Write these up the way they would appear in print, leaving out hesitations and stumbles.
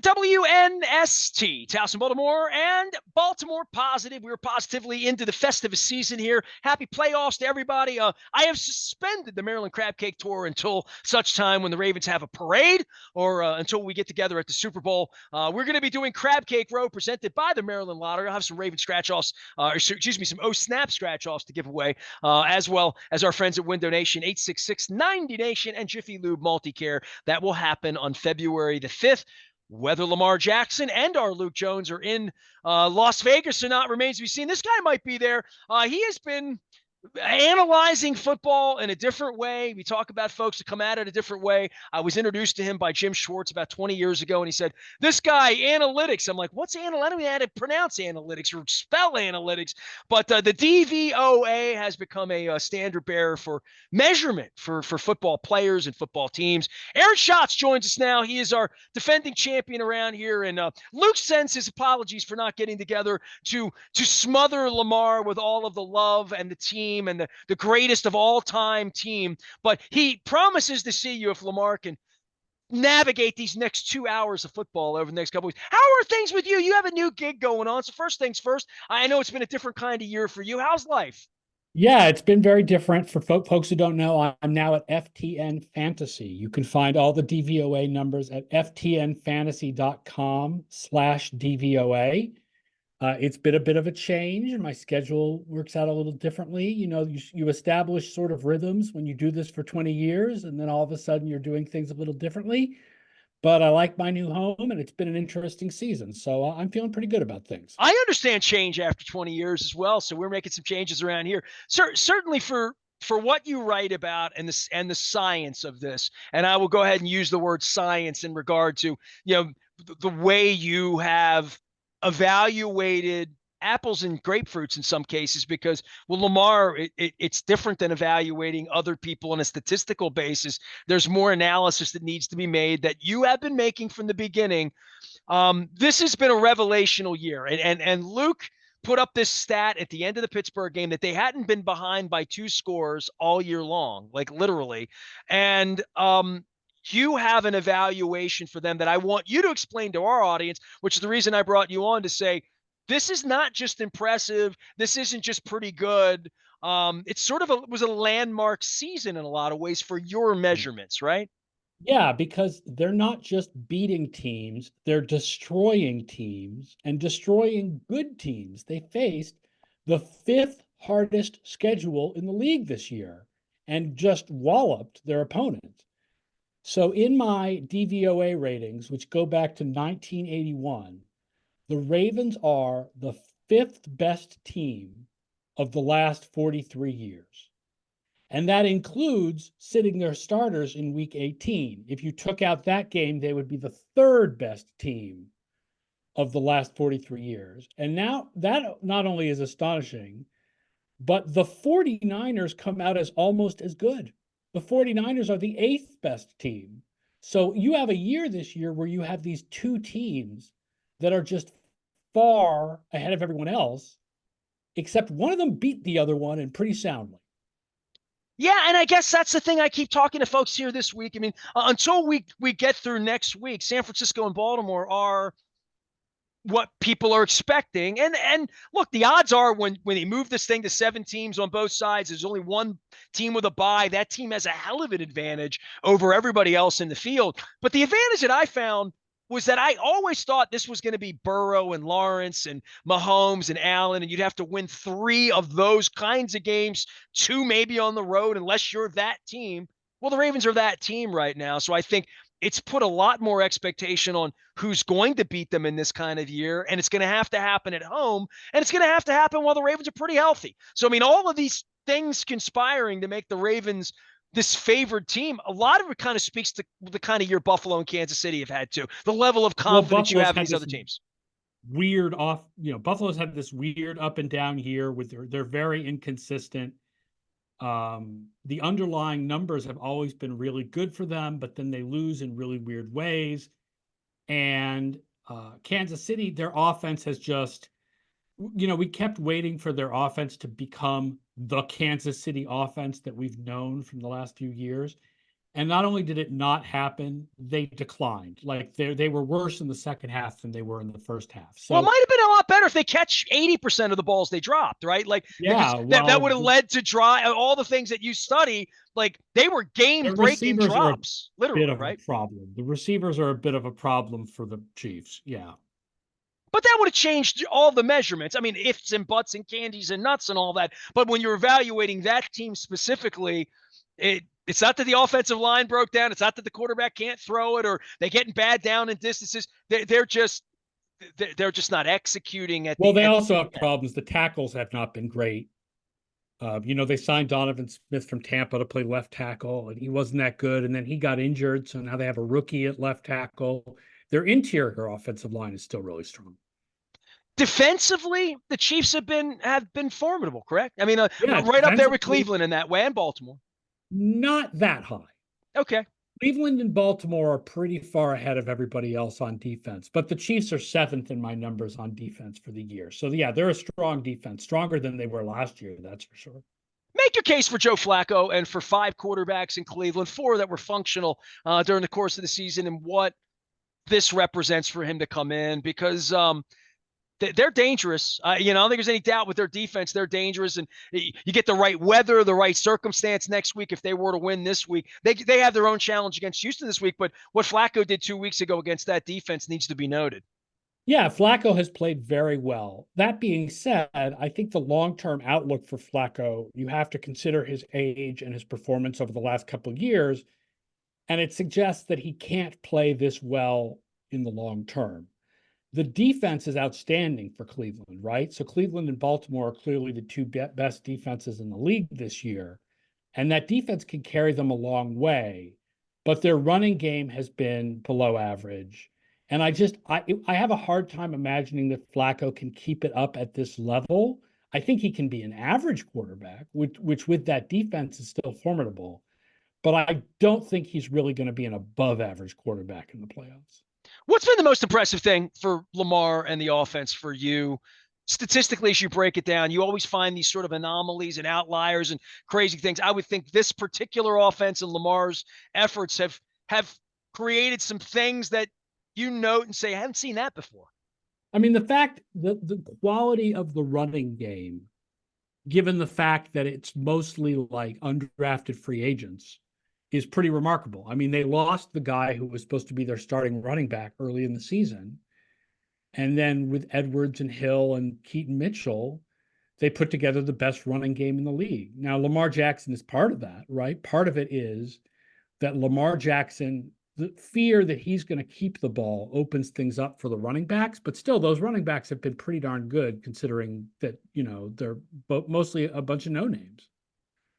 WNST, Towson, Baltimore, and Baltimore Positive. We were positively into the festive season here. Happy playoffs to everybody. I have suspended the Maryland Crab Cake Tour until such time when the Ravens have a parade or until we get together at the Super Bowl. We're going to be doing Crab Cake Row presented by the Maryland Lottery. I'll have some Raven scratch-offs, some O-Snap scratch-offs to give away, as well as our friends at Window Nation, 866-90 Nation, and Jiffy Lube Multicare. That will happen on February the 5th. Whether Lamar Jackson and our Luke Jones are in Las Vegas or not remains to be seen. This guy might be there. He has been analyzing football in a different way. We talk about folks that come at it a different way. I was introduced to him by Jim Schwartz about 20 years ago, and he said, this guy, analytics. I'm like, what's analytics? I don't even know how to pronounce analytics or spell analytics. But the DVOA has become a standard bearer for measurement for football players and football teams. Aaron Schatz joins us now. He is our defending champion around here, and Luke sends his apologies for not getting together to smother Lamar with all of the love and the team and the greatest of all time team. But he promises to see you if Lamar can navigate these next 2 hours of football over the next couple weeks. How are things with you? You have a new gig going on. So first things first, I know it's been a different kind of year for you. How's life? Yeah, it's been very different. For folks who don't know, I'm now at FTN Fantasy. You can find all the DVOA numbers at ftnfantasy.com/DVOA. It's been a bit of a change, and my schedule works out a little differently. You know, you establish sort of rhythms when you do this for 20 years, and then all of a sudden you're doing things a little differently. But I like my new home, and it's been an interesting season. So I'm feeling pretty good about things. I understand change after 20 years as well. So we're making some changes around here. Certainly for what you write about and the science of this. And I will go ahead and use the word science in regard to, the way you have evaluated apples and grapefruits in some cases, because Lamar, it's different than evaluating other people on a statistical basis. There's more analysis that needs to be made that you have been making from the beginning. This has been a revelational year, and Luke put up this stat at the end of the Pittsburgh game that they hadn't been behind by 2 scores all year long, like literally. And you have an evaluation for them that I want you to explain to our audience, which is the reason I brought you on, to say, this is not just impressive. This isn't just pretty good. It's sort of was a landmark season in a lot of ways for your measurements, right? Yeah, because they're not just beating teams, they're destroying teams and destroying good teams. They faced the 5th hardest schedule in the league this year and just walloped their opponents. So in my DVOA ratings, which go back to 1981, the Ravens are the 5th best team of the last 43 years. And that includes sitting their starters in week 18. If you took out that game, they would be the 3rd best team of the last 43 years. And now that not only is astonishing, but the 49ers come out as almost as good. The 49ers are the 8th best team. So you have a year this year where you have these 2 teams that are just far ahead of everyone else, except one of them beat the other one, and pretty soundly. Yeah, and I guess that's the thing I keep talking to folks here this week. I mean, until we get through next week, San Francisco and Baltimore are what people are expecting. And look, the odds are when they move this thing to 7 teams on both sides, there's only one team with a bye. That team has a hell of an advantage over everybody else in the field. But the advantage that I found was that I always thought this was going to be Burrow and Lawrence and Mahomes and Allen, and you'd have to win 3 of those kinds of games, 2 maybe on the road, unless you're that team. Well, the Ravens are that team right now. So I think it's put a lot more expectation on who's going to beat them in this kind of year, and it's going to have to happen at home, and it's going to have to happen while the Ravens are pretty healthy. So, I mean, all of these things conspiring to make the Ravens this favored team, a lot of it kind of speaks to the kind of year Buffalo and Kansas City have had too. The level of confidence you have in these other teams. Weird off, Buffalo's had this weird up and down year with they're very inconsistent. The underlying numbers have always been really good for them, but then they lose in really weird ways. And Kansas City, their offense has just, we kept waiting for their offense to become the Kansas City offense that we've known from the last few years. And not only did it not happen, they declined. Like they were worse in the second half than they were in the first half. Well, it So might have been a lot better if they catch 80% of the balls they dropped, right? Like, because yeah, that well, would have led to all the things that you study. Like, they were game the breaking receivers are a drops, bit literally, of a right? problem. The receivers are a bit of a problem for the Chiefs. Yeah. But that would have changed all the measurements. I mean, ifs and buts and candies and nuts and all that. But when you're evaluating that team specifically, it's not that the offensive line broke down. It's not that the quarterback can't throw it or they're getting bad down in distances. They're just not executing at Well, the they at also have problems. The tackles have not been great. They signed Donovan Smith from Tampa to play left tackle, and he wasn't that good. And then he got injured, so now they have a rookie at left tackle. Their interior offensive line is still really strong. defensively. The Chiefs have been formidable, correct? I mean, Yeah, right up there with defensively, Cleveland in that way and Baltimore. not that high. Okay. Cleveland and Baltimore are pretty far ahead of everybody else on defense, but the Chiefs are seventh in my numbers on defense for the year. So yeah, they're a strong defense, stronger than they were last year, that's for sure. Make your case for Joe Flacco and for 5 quarterbacks in Cleveland, 4 that were functional during the course of the season, and what this represents for him to come in, because they're dangerous. I don't think there's any doubt with their defense. They're dangerous, and you get the right weather, the right circumstance next week. If they were to win this week, they have their own challenge against Houston this week. But what Flacco did 2 weeks ago against that defense needs to be noted. Yeah, Flacco has played very well. That being said, I think the long-term outlook for Flacco, you have to consider his age and his performance over the last couple of years, and it suggests that he can't play this well in the long term. The defense is outstanding for Cleveland, right? So Cleveland and Baltimore are clearly the two best defenses in the league this year, and that defense can carry them a long way, but their running game has been below average. And I have a hard time imagining that Flacco can keep it up at this level. I think he can be an average quarterback, which with that defense is still formidable. But I don't think he's really going to be an above average quarterback in the playoffs. What's been the most impressive thing for Lamar and the offense for you? Statistically, as you break it down, you always find these sort of anomalies and outliers and crazy things. I would think this particular offense and Lamar's efforts have created some things that you note and say, I haven't seen that before. I mean, the fact that the quality of the running game, given the fact that it's mostly like undrafted free agents, is pretty remarkable. I mean, they lost the guy who was supposed to be their starting running back early in the season. And then with Edwards and Hill and Keaton Mitchell, they put together the best running game in the league. Now, Lamar Jackson is part of that, right? Part of it is that Lamar Jackson, the fear that he's going to keep the ball opens things up for the running backs, but still those running backs have been pretty darn good considering that, they're mostly a bunch of no names.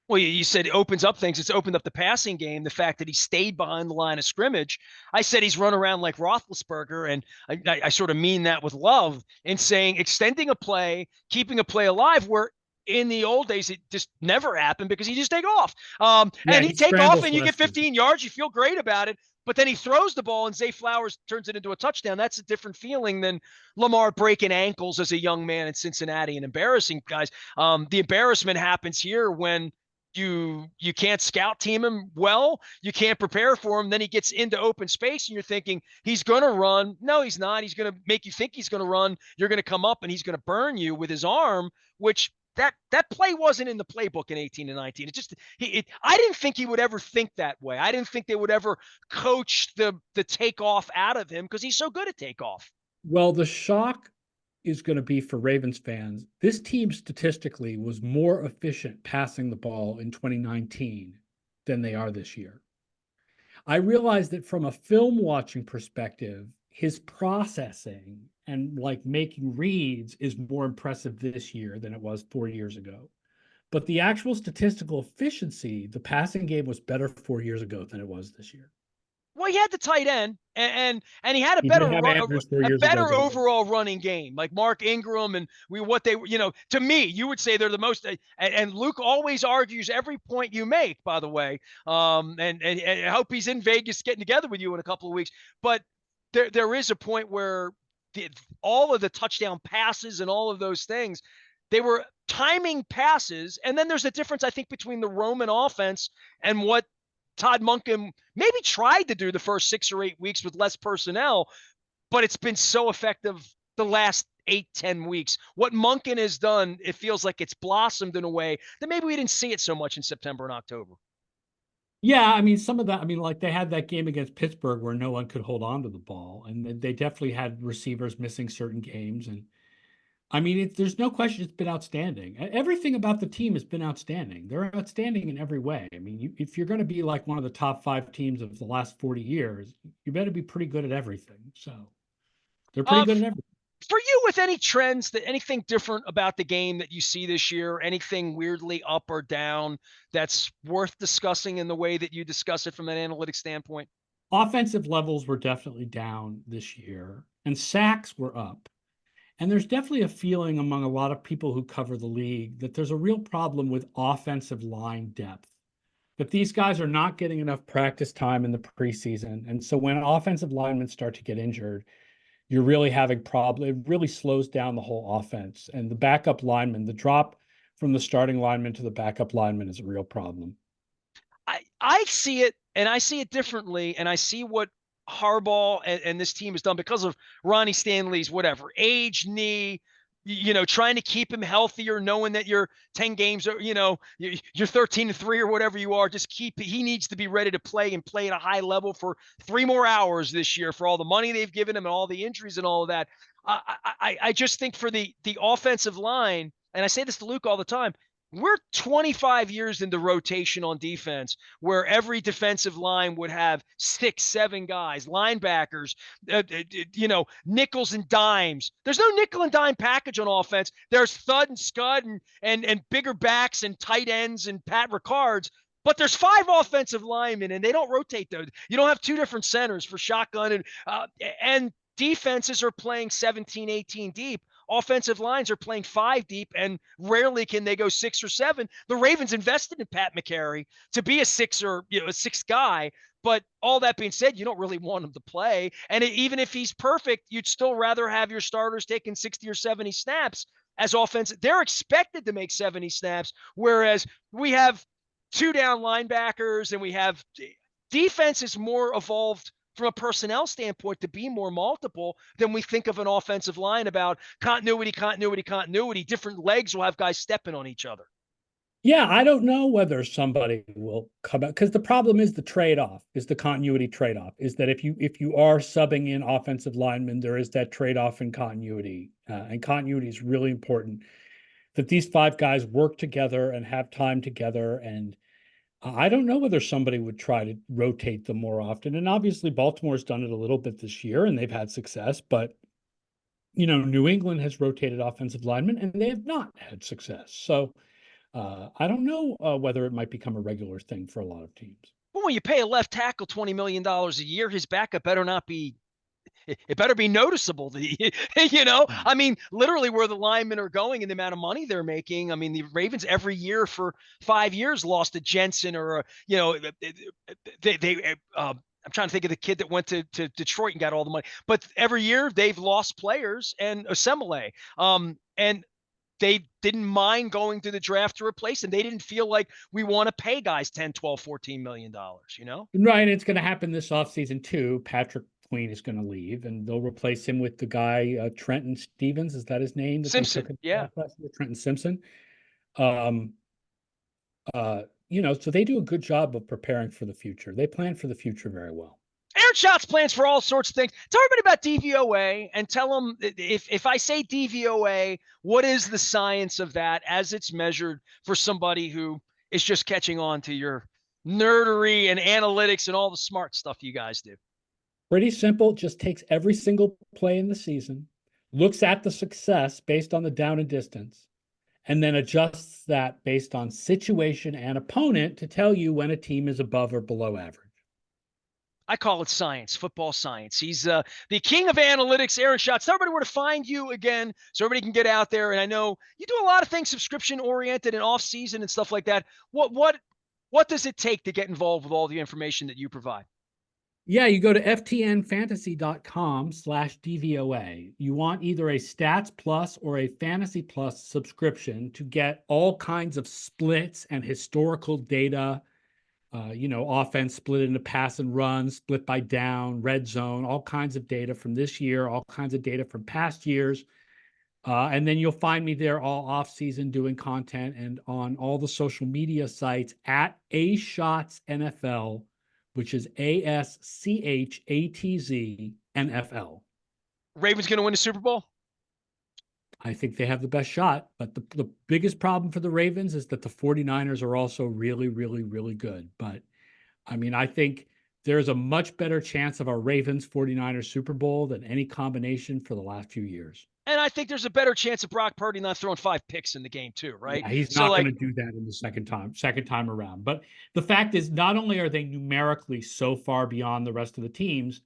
Well, you said it opens up things. It's opened up the passing game. The fact that he stayed behind the line of scrimmage. I said he's run around like Roethlisberger, and I sort of mean that with love in saying extending a play, keeping a play alive, where in the old days it just never happened because he just take off. Yeah, And he he take off scrambles and you get last season. 15 yards, you feel great about it. But then he throws the ball and Zay Flowers turns it into a touchdown. That's a different feeling than Lamar breaking ankles as a young man in Cincinnati and embarrassing guys. The embarrassment happens here when you can't scout team him well, you can't prepare for him, then he gets into open space and you're thinking he's going to run. No, he's not. He's going to make you think he's going to run. You're going to come up and he's going to burn you with his arm, which that play wasn't in the playbook in 18 and 19. I didn't think he would ever think that way. I didn't think they would ever coach the takeoff out of him because he's so good at takeoff. Well, the shock is going to be for Ravens fans. This team statistically was more efficient passing the ball in 2019 than they are this year. I realize that from a film watching perspective, his processing and like making reads is more impressive this year than it was 4 years ago. But the actual statistical efficiency, the passing game was better 4 years ago than it was this year. Well, he had the tight end, and he had He did have Andrews 4 a years ago. better overall running game, like Mark Ingram and to me, you would say they're the most. And Luke always argues every point you make. By the way, and I hope he's in Vegas getting together with you in a couple of weeks. But there is a point where all of the touchdown passes and all of those things, they were timing passes, and then there's a difference I think between the Roman offense and what Todd Monken maybe tried to do the first 6 or 8 weeks with less personnel, but it's been so effective the last 8-10 weeks. What Monken has done, it feels like it's blossomed in a way that maybe we didn't see it so much in September and October. Yeah, I mean, some of that, I mean, like they had that game against Pittsburgh where no one could hold on to the ball, and they definitely had receivers missing certain games. And I mean, there's no question it's been outstanding. Everything about the team has been outstanding. They're outstanding in every way. I mean, if you're going to be like one of the top 5 teams of the last 40 years, you better be pretty good at everything. So they're pretty Uh, good at everything. for you, with any trends, that anything different about the game that you see this year, anything weirdly up or down that's worth discussing in the way that you discuss it from an analytics standpoint? Offensive levels were definitely down this year, and sacks were up. And there's definitely a feeling among a lot of people who cover the league that there's a real problem with offensive line depth, that these guys are not getting enough practice time in the preseason. And so when offensive linemen start to get injured, you're really having problem. It really slows down the whole offense. And the backup lineman, the drop from the starting lineman to the backup lineman is a real problem. I see it, and I see it differently, and I see what Harbaugh and this team has done because of Ronnie Stanley's whatever age, knee, trying to keep him healthier, knowing that you're 10 games, or you're 13-3 or whatever you are. Just he needs to be ready to play and play at a high level for 3 more hours this year for all the money they've given him and all the injuries and all of that. I just think for the offensive line, and I say this to Luke all the time, we're 25 years into rotation on defense where every defensive line would have 6-7 guys, linebackers, nickels and dimes. There's no nickel and dime package on offense. There's thud and scud and bigger backs and tight ends and Pat Ricards. But there's 5 offensive linemen, and they don't rotate those. You don't have 2 different centers for shotgun, and defenses are playing 17, 18 deep. Offensive lines are playing 5 deep, and rarely can they go 6 or 7. The Ravens invested in Pat McCary to be a 6 or a 6 guy. But all that being said, you don't really want him to play. And even if he's perfect, you'd still rather have your starters taking 60 or 70 snaps as offense. They're expected to make 70 snaps, whereas we have 2 down linebackers, and we have defense is more evolved from a personnel standpoint to be more multiple than we think of an offensive line about continuity. Different legs will have guys stepping on each other. Yeah, I don't know whether somebody will come out, because the problem is the trade-off, is the continuity trade-off, is that if you are subbing in offensive linemen, there is that trade-off in continuity. And continuity is really important, that these 5 guys work together and have time together. And I don't know whether somebody would try to rotate them more often. And obviously, Baltimore's done it a little bit this year, and they've had success. But, New England has rotated offensive linemen, and they have not had success. So I don't know whether it might become a regular thing for a lot of teams. Well, when you pay a left tackle $20 million a year, his backup better not be it better be noticeable to I mean, literally where the linemen are going and the amount of money they're making. I mean, the Ravens every year for 5 years lost a Jensen or I'm trying to think of the kid that went to Detroit and got all the money, but every year they've lost players and Assembly. And they didn't mind going to the draft to replace him. They didn't feel like we want to pay guys 10, 12, $14 million, Right. It's going to happen this offseason too. Patrick Queen is going to leave, and they'll replace him with the guy, Trenton Stevens. Is that his name? That Simpson. Yeah. Trenton Simpson. So they do a good job of preparing for the future. They plan for the future very well. Aaron Schatz plans for all sorts of things. Tell everybody about DVOA and tell them if I say DVOA, what is the science of that as it's measured for somebody who is just catching on to your nerdery and analytics and all the smart stuff you guys do? Pretty simple. Just takes every single play in the season, looks at the success based on the down and distance, and then adjusts that based on situation and opponent to tell you when a team is above or below average. I call it science, football science. He's the king of analytics, Aaron Schatz. Tell everybody where to find you again so everybody can get out there. And I know you do a lot of things subscription-oriented and off-season and stuff like that. What does it take to get involved with all the information that you provide? Yeah, you go to ftnfantasy.com/DVOA. You want either a Stats Plus or a Fantasy Plus subscription to get all kinds of splits and historical data, Offense split into pass and run, split by down, red zone, all kinds of data from this year, all kinds of data from past years. And then you'll find me there all off season doing content and on all the social media sites at A Shots NFL, which is ASCHATZ NFL. Ravens going to win the Super Bowl? I think they have the best shot, but the biggest problem for the Ravens is that the 49ers are also really, really, really good. But I mean, I think there's a much better chance of a Ravens 49ers Super Bowl than any combination for the last few years. And I think there's a better chance of Brock Purdy not throwing 5 picks in the game too, right? Yeah, he's not going to do that in the second time around. But the fact is, not only are they numerically so far beyond the rest of the teams,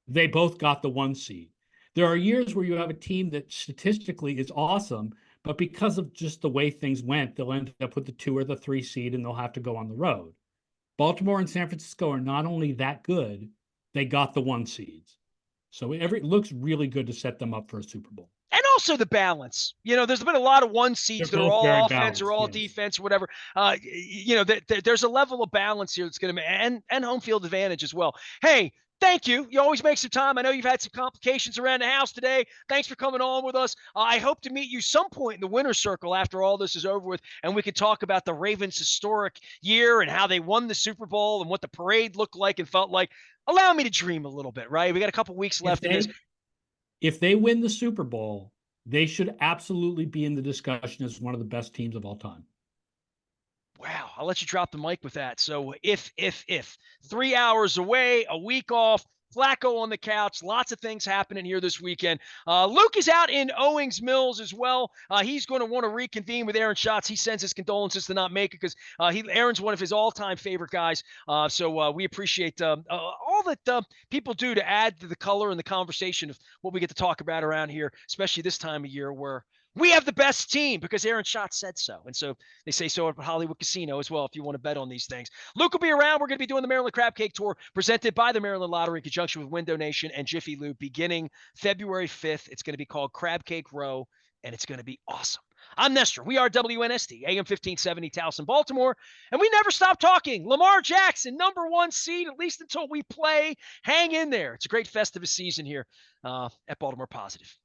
they both got the 1 seed. There are years where you have a team that statistically is awesome, but because of just the way things went, they'll end up with the 2 or the 3 seed and they'll have to go on the road. Baltimore and San Francisco are not only that good, they got the 1 seeds. So it looks really good to set them up for a Super Bowl. And also the balance. There's been a lot of 1 seeds that are all offense or all defense or whatever. There's a level of balance here that's going to and home field advantage as well. Hey, thank you. You always make some time. I know you've had some complications around the house today. Thanks for coming on with us. I hope to meet you some point in the winner's circle after all this is over with, and we could talk about the Ravens' historic year and how they won the Super Bowl and what the parade looked like and felt like. Allow me to dream a little bit, right? We got a couple weeks left in this. If they win the Super Bowl, they should absolutely be in the discussion as one of the best teams of all time. Wow, I'll let you drop the mic with that. So if 3 hours away, a week off, Flacco on the couch, lots of things happening here this weekend. Luke is out in Owings Mills as well. He's going to want to reconvene with Aaron Schatz. He sends his condolences to not make it because Aaron's one of his all-time favorite guys. So we appreciate all that people do to add to the color and the conversation of what we get to talk about around here, especially this time of year where we have the best team because Aaron Schatz said so. And so they say so at Hollywood Casino as well if you want to bet on these things. Luke will be around. We're going to be doing the Maryland Crab Cake Tour presented by the Maryland Lottery in conjunction with Window Nation and Jiffy Lube beginning February 5th. It's going to be called Crab Cake Row, and it's going to be awesome. I'm Nestor. We are WNST, AM 1570, Towson, Baltimore, and we never stop talking. Lamar Jackson, #1 seed, at least until we play. Hang in there. It's a great festive season here at Baltimore Positive.